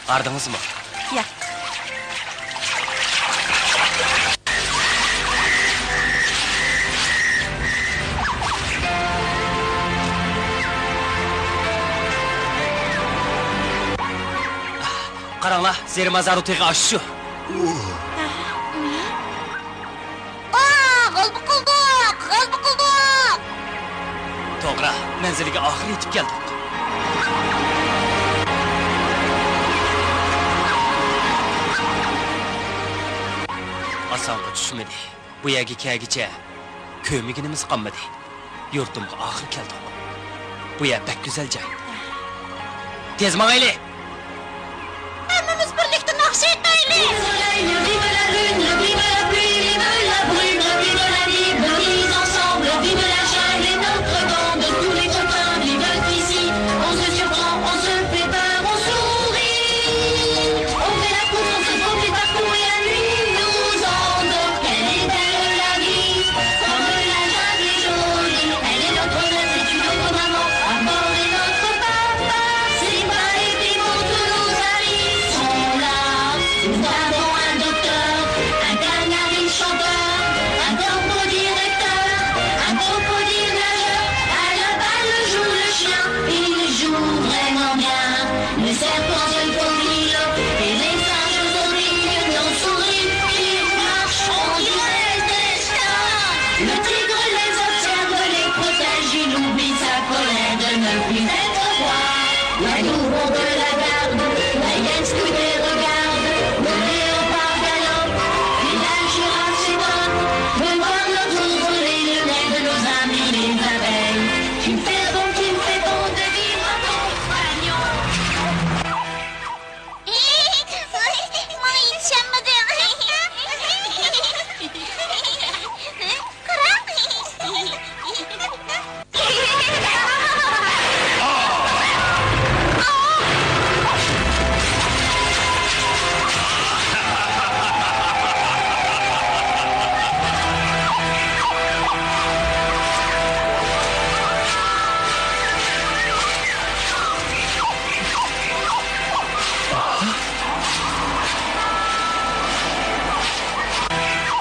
Ardınız mı? Ya. Qaranglar, Zeri mazar o'tiga oshshu. G'alba qildik. To'g'ri, manziliga oxir yetib keldik. Asonga tushmadi. Bu yerga kelgicha ko'miginimiz qolmadi. Yurtimga oxir keldik. Bu yer pek güzel joy. Tez mangayli. Hammamiz birlikda naqsh etaylik. Vive la lune, vive la pluie, vive la brume, vive la vie ensemble, vive la jungle et notre bande, tous les copains vivent ici. On se surprend, on se fait peur, on sourit. On fait la course, on se profite partout et la nuit nous endort. Elle est belle la vie, comme la jungle est jolie. Elle est notre mère, c'est une autre maman, à bord est notre papa. Simba et Pimo, tous nos amis sont là. Nous avons un docteur, un canari chanteur, un crocodile directeur, un crocodile nageur. À la balle joue le chien, il joue vraiment bien. Le serpent se faufile et les singes horribles nous sourient. Ils marchent, on dirait des stars. Le tigre les observe, les protège, il oublie sa colère de ne plus être roi. La louve de la garde, la hyène scout et regarde. Le léopard galope, et la girafe s'étonne de voir notre les lunettes de nos amis les abeilles. Tu me fais bon de vivre en compagnon. Bana yetişemedi.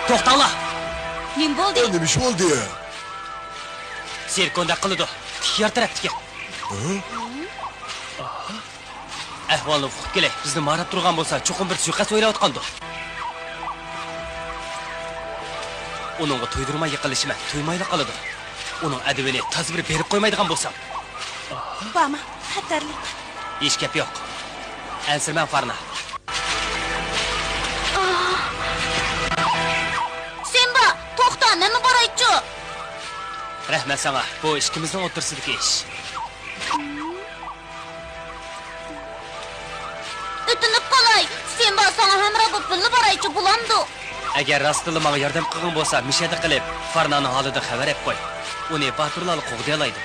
To'xtanglar. Nim bo'ldi? Endi bir şey oldu ya. Serkonda qiladi. Tikar tarafga. Ahvolni uqib kelay. Bizni marab turgan bo'lsa, cho'qim bir suiqasd o'ylayotgandi. Uningga to'ydirmay yiqilishma, to'ymayli qoladi. Uning adabini toz bir berib qo'ymaydigan bo'lsam. Bama, xatarli. Hech gap yo'q. Ansirman Farna. Simba, to'xta, nima bor aytchi? Rahmat sana, bu ikkimizning o'rtasidagi ish. O'tinib qolay. Sen bor sana hamroh bo'lib birga boraychi bulamdi. Agar rostila menga yordam qilgan bo'lsa, mishada qilib, Farnani holida xabar ep qo'y. Uni Baturlarni qo'g'dayalaydi.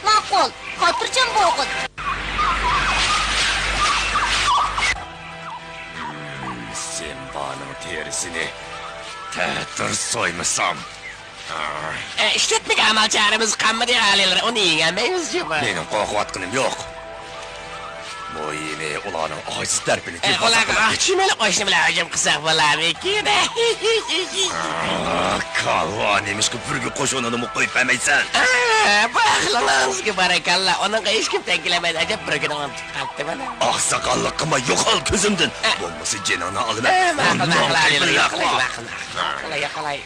Ma'qul. Xotirjam bo'g'in. Simbaning terisini ta'tir so'ymasam. İşletmek amalcağımız kanmadı halileri, onu yengemeyiz cüba. Mening qo'rqayotganim yo'q. Bu yine ularning ojiz tarafini Ular ahçimeli qo'shni bilan hujum qilsak bo'larmikin? Kalva nemish ki birga qo'shonini qo'yib bermaysan. Baxlangizga barakallah, onun hech kim tangilamaydi, ajab birgina onu tutqatdi mana. Oqsoqollik qilma, yo'qol ko'zimdan. Bo'lmasa jinoni olaman. Yaqalay.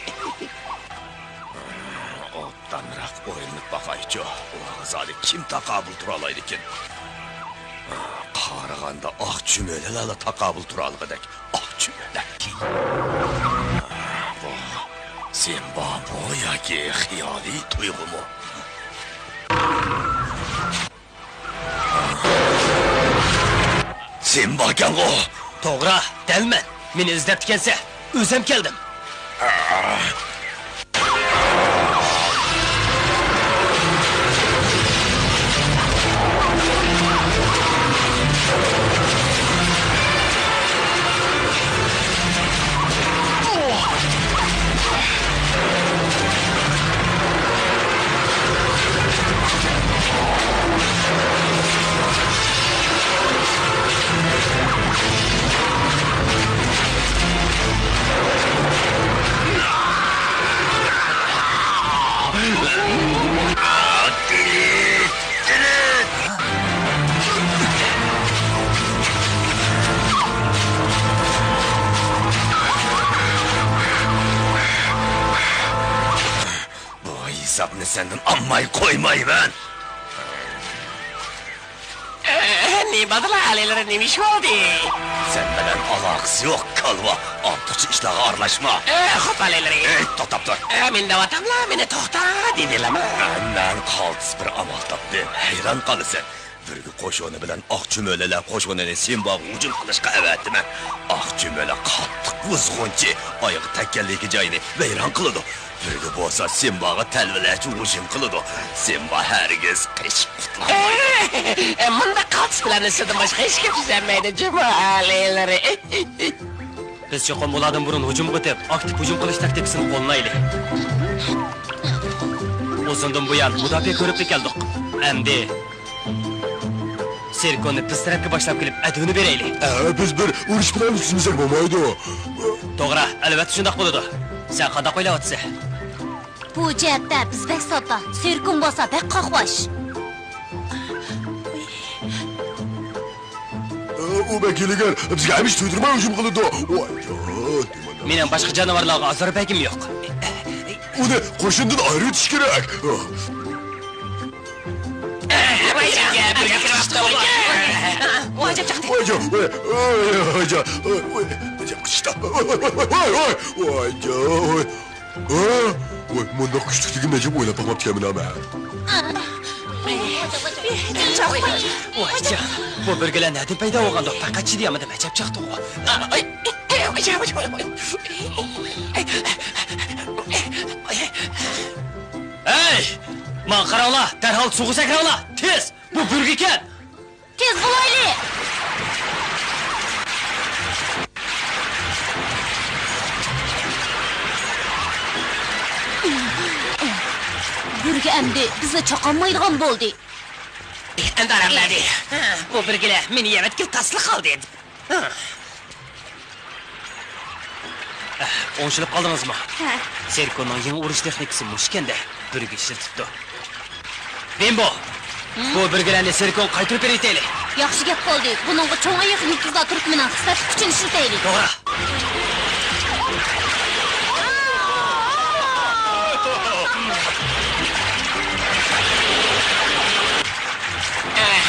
Otdanroq o'yinib boqaychi. Ularga zodi kim taqobil tura oladi ekan? Qarag'anda oq chumelalar taqobil tura olgandek. Oq chumelak. Sen bu yoki xiyoliy tuyg'umi? Sen borgan-ku. To'g'ri, dalman. Meni izlab kelsa, o'zim keldim. Hesabını senden ammay koymayman. Ne badılar halileri neymiş oldu? Sen bilen alakası yok kalva. Antaçı işleri arlaşma. Hop halileri. To'xtab tur. Men de vatanlar beni to'xta dediler mi? Ben qaltis bir amal topdim. Hayron qolasan. Birga qo'shoni bilan oq chumolalar qo'shonini Simbaga hujum qilishga avatdiman. Oq chumola qattiq buzg'unchi oyog'i takkanligi joyini vayron qiladi. Birga bo'lsa Simbaga talvilachi hujum qiladi. Simba hargiz qichib qutulmaydi. Bunda qaltis bilan sizdan boshqa hech kim tuzanmaydi cuma halileri. Biz cho'qon bo'lardan burun hujum qilib, aktiv hujum qilish taktikasini qo'llaylik. O'zundan buyon mudofaa ko'rib keldik. Endi Serkonni biz tarafga boshlab kelib, aduni beraylik. Biz bir urush bilan ustimizga bo'lmaydi. To'g'ri, albatta shunday bo'ladi. Sen qanday o'ylayapsan? Bu jihatda biz bek sodda, Serkun bo'lsa bek qoqvash. U bekiliger bizga hamish tuydirmay hujum qiladi. Mening boshqa jonivorlarga azor begim yo'q. Uni qo'shindan ayritish kerak. Bunda kuchlikligim najib o'ylab topmabtikanman ama. Voycan, bu birgalar nada paydo bo'lganda faqat chidiyamada majab chiqdi. Hey! Men qaranglar, darhol suvga sakranglar. Tez! Bu burga kel. Tez bo'laylik. Burga endi bizni chaqolmaydigan bo'ldi. Endi araladi. Bu birgalar meni yaratga tasliq qildi. O'ngshilib qoldingizmi? Ha. Serkonning yangi urush texnikasi mushkanda birga ishlatibdi. Bimbo, bu birgalarni Serkon qaytirib beraylik. Yaxshi gap bo'ldi. Buningga cho'ng oyoq yulduzlar turkminan qisqartib kuchini ishlataylik. To'g'ri.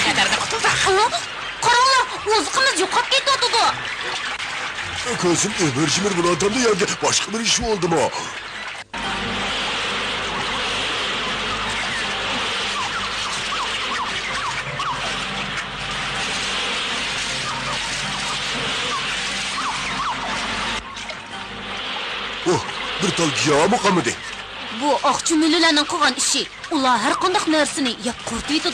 Xatarda qutuldik. Qaranglar, o'zimiz yo'qolib ketyapti. Ko'zim emir-shimir bilan tamda yerga boshqa bir ish bo'ldimi? bir tal giyomi qamidi. Bu oqchumililarning qilgan ishi. Ular har qanday narsani yeb qurtiydi.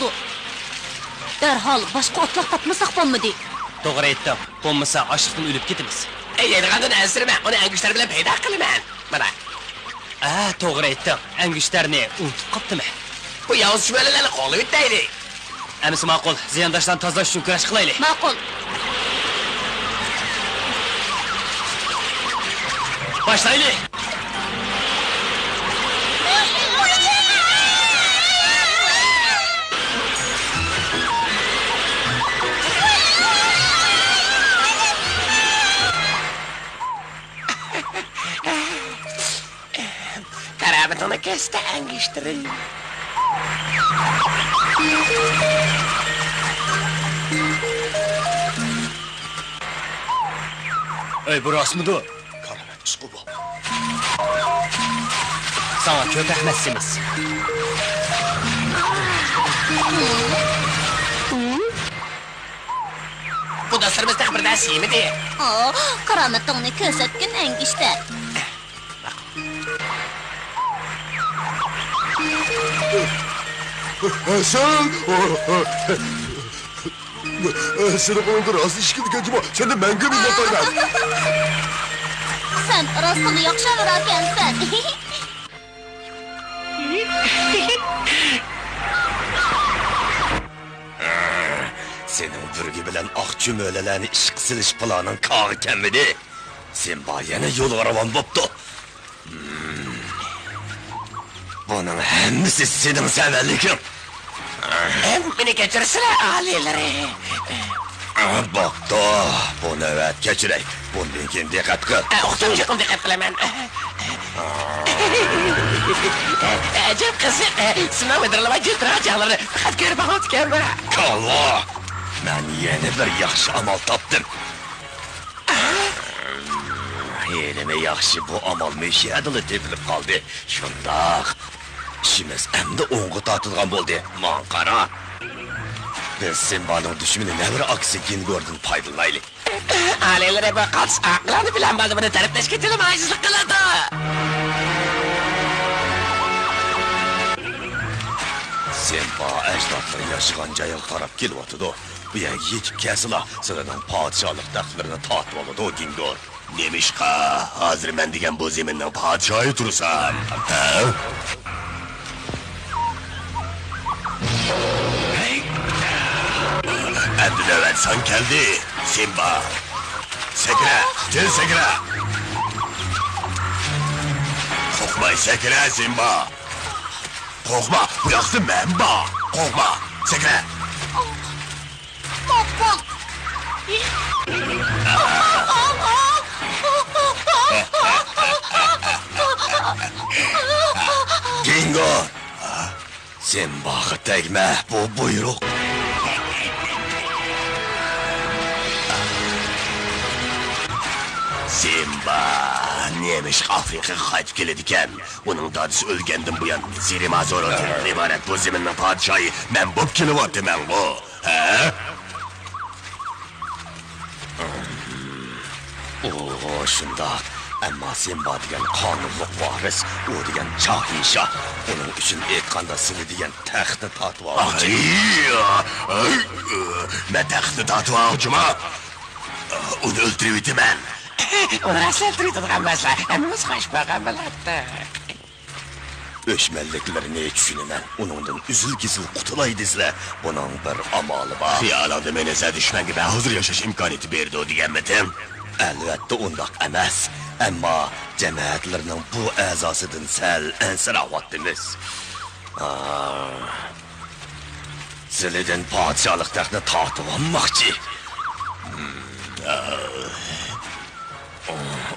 Darhol boshqa otliq topmasak bo'lmadi. To'g'ri aytding. Bo'lmasa ochlikdan o'lib ketamiz. Yeydigandan ansirman, uni angishlar bilan paydo qilaman. Mana. To'g'ri aytding. Angishlarni unutib qopdimi? Bu yovuz shumalalarni qo'lib o'taydi. Amisi ma'qul. Ziyondoshdan tozalash uchun kurash qilaylik. Ma'qul. Başlaylik. Karabatını kesti angiştirin. Bu rostmudur? Karabat ishqi bu. Sana ko'p rahmatsimiz. Bu da sırmızda bir daha siyemedi. Karamatını ko'rsatgin angishda. Sen... Seni qo'lingda rost ish ketgan sen de menga minnatdorman. Sen rostini yaxshi o'rakansan. Senin bürgü bilen akçümölelerini işq silish planın kağı kemmidi. Sen yana yol aravan boptu. Bunun hemmisi senin severlikin. Beni geçirsene aileleri. Baktı, bunu evet geçirey. Bundan kim dikkat kıl. Oxtamcıqım dikkat qilaman. Acab kızı, sınav edirlama ciddiracaqlarını faqat ko'rib o'tganman. Kalla! Ben yeni bir yaxşı amal tapdım. Elime yaxşı bu amal meşhedili tepilip kaldı. Şundaq. İşimiz hem de oğu tatılgan oldu. Mankara. Biz Simba'nın düşümünü ne bir aksi gün gördün paydılaylı. Aileleri bu qals aqlanı bilen bazımını tarifleş getirim acizlik kıladı. Simba ecdatları yaşıgan cayıl taraf kilvatıdı. Bu yer yetip kesila sıradan padişahlık tahtlarını tatlı oldu o gün gör. Nemişqa, hazır ben degen bu zeminden padişahı tursan. Endi növbet sen geldi, Simba. Sekre, gel sekre. Korkma sekre Simba. Korkma, bu yaxşı menba. Korkma, sekre. Kingo! Simba'yı tegme, bu buyruk. Simba, neymiş Afrika qaytib keladikan. Uning dadisi o'lgandan buyon Zirima Zorotirdan iborat bu zeminning podshoyi men bo'lib kelyapman bu. Ha? Oo, shundoq. Ammo Simba degan qonunliq varis, u degan shohinshoh. Uning uchun aytganda seni degan taxtni tatib olmoqchi. Men taxtni tatib olmoqchiman. Uni o'ldirib o'taman. Onu asla öldürüyorduk ammaslar. Hemmimiz hoş bakalımlattı. Öşmelliklerini düşünümen. Onundan üzül-gizil qutulaydıysizlar. Bunun bir amalı var. Xiyalada men esa dushmanga bahuzur yashash imkoniyati berdi o deganmidim. Albatta undaq emas. Ammo jamoatlarning bu a'zosidan sal ansiravyapmiz. Sizlardan podshohlik taxtini tortib olmoqchi.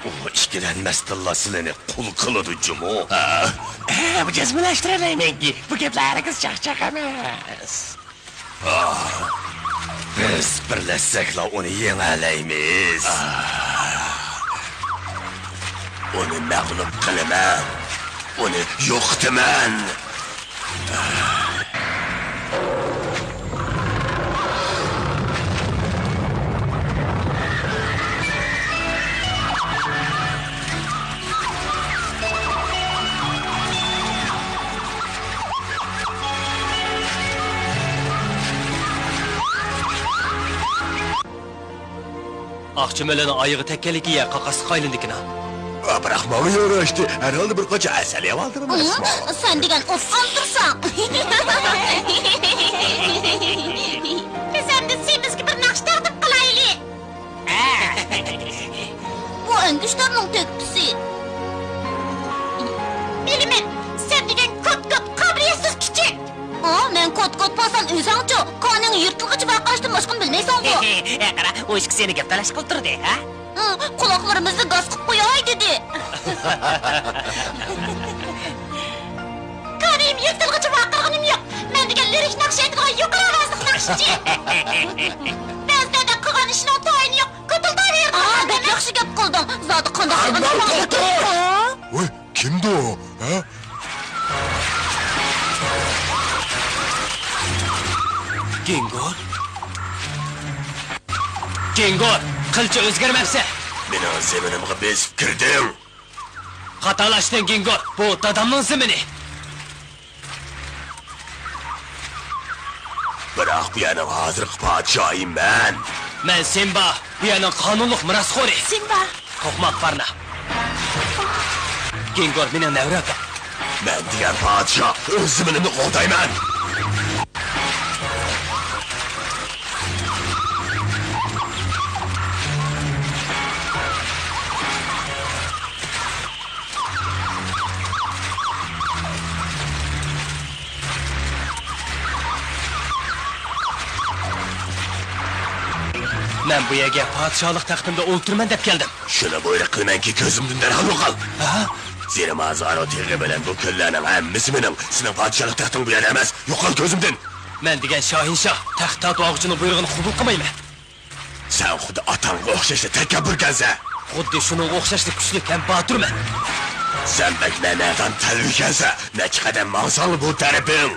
O işkilenmezdirlar sizlarni qul qiladi jumo. Bu cezmileştiremeyin ki. Bu gepleriniz çakçak emas. Biz birlashsakla uni yengalaymiz. Uni mag'lub qilaman. Uni yo'qitaman. Akçümelenin ayığı tekkeliki ya kakası kaylındikine. Bırak bana uğraştı. Herhalde bir koca eseliye vardır mı? Sen degen ofkan dursan. Biz hem de semizgi bir nakş tartıp kılaylı. Bu öngüçlerinin tökpüsü. Bilimin, sen degen kot kabriyetsiz küçük. Men kot basan özüngçü, kanın yırtılgıcı bakkaştın başkın bilmeysen bu. Qara, o ishki seni gaptalashib qilib turdi, ha? Kulaklarımızı gaz kıp koyay dedi. Kanım yırtılgıcı bakırgınım yok. Men degen lirik nakşaydıgan yukarı avazlık nakşıcı. Bezde de kıgan işinin tayını yok. Kıtılda verdi. Bek yakşı gap kıldın. Zadı kandaklıgın Oy, kimdi o? Ha? Gengor, kılçı özgermepse. Menin zeminimge besip kirdin. Hatalaştın Gengor, bu dadamның zemini. Bırak bu yanın hazırlık padişahıyım ben. Men Simba, bu yanın kanunluk mirasxo'ri. Simba. To'qmoq varna. Gengor mening nevraka. Ben diyen padişah, öz zeminimni qo'ldayman. Men bu yerga podshohlik taxtimda o'ltirman deb keldim. Şuna buyruq qilmanki ko'zimdan darhol yo'qol. Ha? Zirma zaro terga bilan bu kunlarning hammasi mening. Sening podshohlik taxting bu yerda emas. Yo'qol ko'zimdan. Men degan shohinshoh taxtda o'g'chining buyrug'ini qabul qilmayman. Sen xuddi otangga o'xshashda takabburkansan. Xuddi shuning o'xshashli kuchli ham boturman. Sen beklemedan telvikansan. Necha qadam maqsal bu tarafing.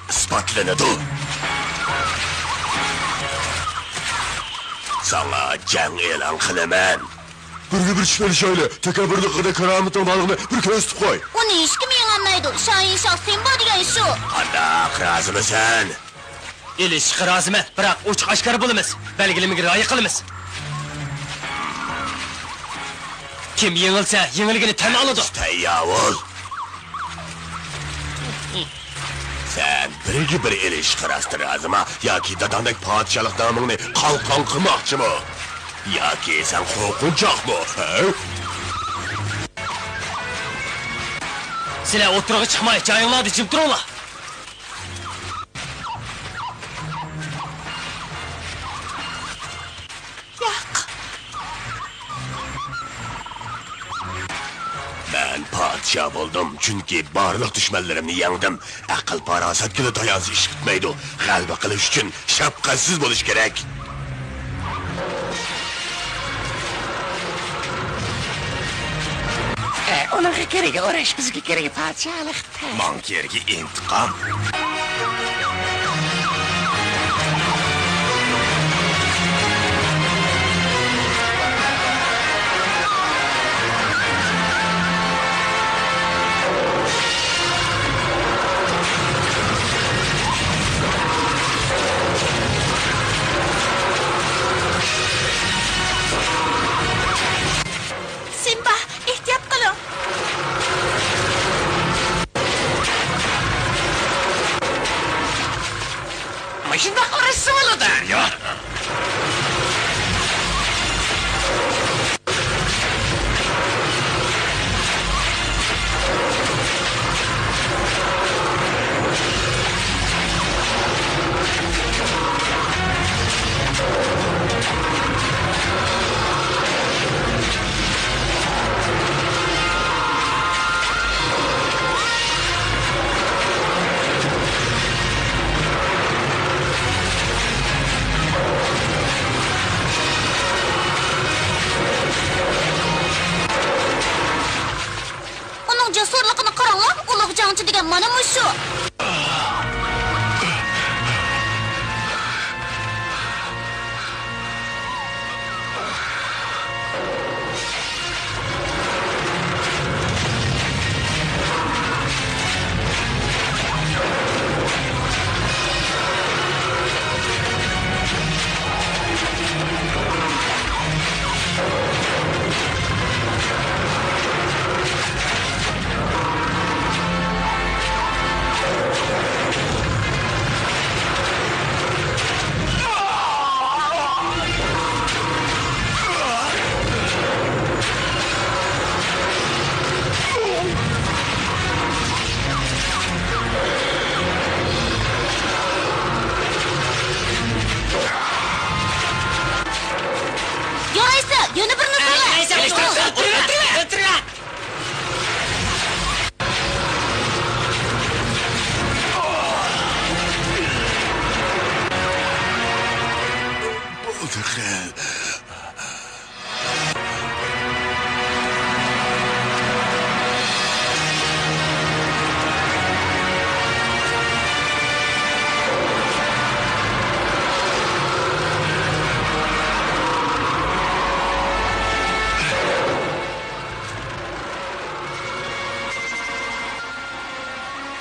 İspatlanadi. Sana jang e'lon qilaman. Bir chiqar şöyle. Takabburlikda karomating balig'ini bir ko'z tutib qo'y. Uni hech kim yengolmaydi. Shohinshoh Simba degan shu. Qandaq rozimisan? Elishga roziman, biroq ochiq oshkor bo'lamiz. Belgilimiga rioya qilamiz. Kim yengilsa, yengilligini tan oladi. Tayyor. Sen bir elish qirastir rozima yoki dadandek podshohlik nomingni qalqon qilmoqchimi? Yoki sen qo'rqinchoqmi? Sizlar o'tirig'i chiqmay, joyinglarda jim turinglar. Ben podshoh bo'ldim, chunki barliq dushmanlarimni yengdim. Aql farosatga tayansa ish bitmaydi. G'alaba qilish uchun shafqatsiz bo'lish kerak. Onun keragi uğraş, bizga keragi podshohlik. Man keragi intiqom. Simba, ehtiyot qiling. Mashina uğraşsa bo'ladi. Yo'q. Onun cesurluğunu qaranglar, ulug' jangchi degan mana shu.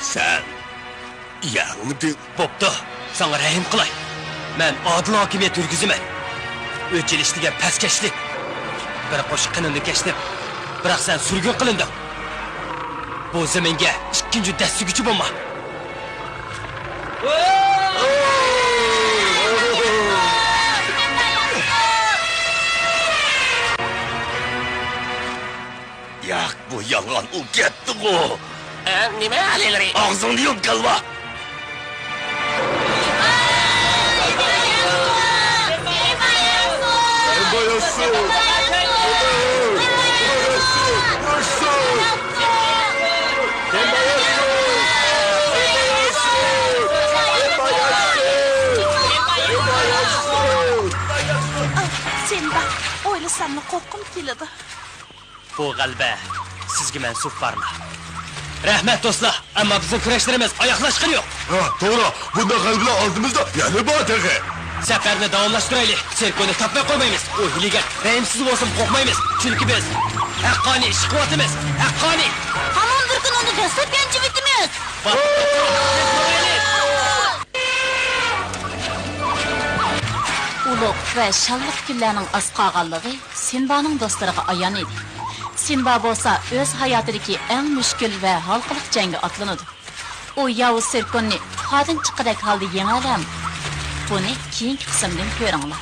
Sen yandın. Boptu, sana rahim qilay. Men adil hokimiyat yurgiziman. O'chilishdiga pastkeşlik. Bir qo'shiq qinimni kechdim. Biroq sen surgun qilinding. Bu zaminga ikkinchi dastuguchi bo'lma. Yak bu yalan u ketdi o. Nima halilari? Ağzını yum kalma. Simba, o'ylasamni qo'rqim keladi. Bu g'alaba sizga mansub barmi? Rahmat do'stlar, ammo bizning kurashlarimiz oyoqlashqani yo'q. Ha, to'g'ri. Bunda qalblar oldimizda yana bor tag'i. Safarni davomlashtiraylik. Serkoni topmay qo'ymaymiz. U hiliga rayimsiz bo'lsin qo'rqmaymiz. Chunki biz haqqoniy ish qilyapmiz. Haqqoniy. Hamon bir kun uni dastlab ganchivitimiz. Ulug' va shalliq kunlarning oz qolganligi Simbaning do'stlariga ayon edi. Simba bo'lsa o'z hayotidagi eng mushkul va halqiliq jangga otlanadi. U yovuz Serkonni xodin chiqadak holda yengadi. Buni keyingi qismdan ko'ringlar.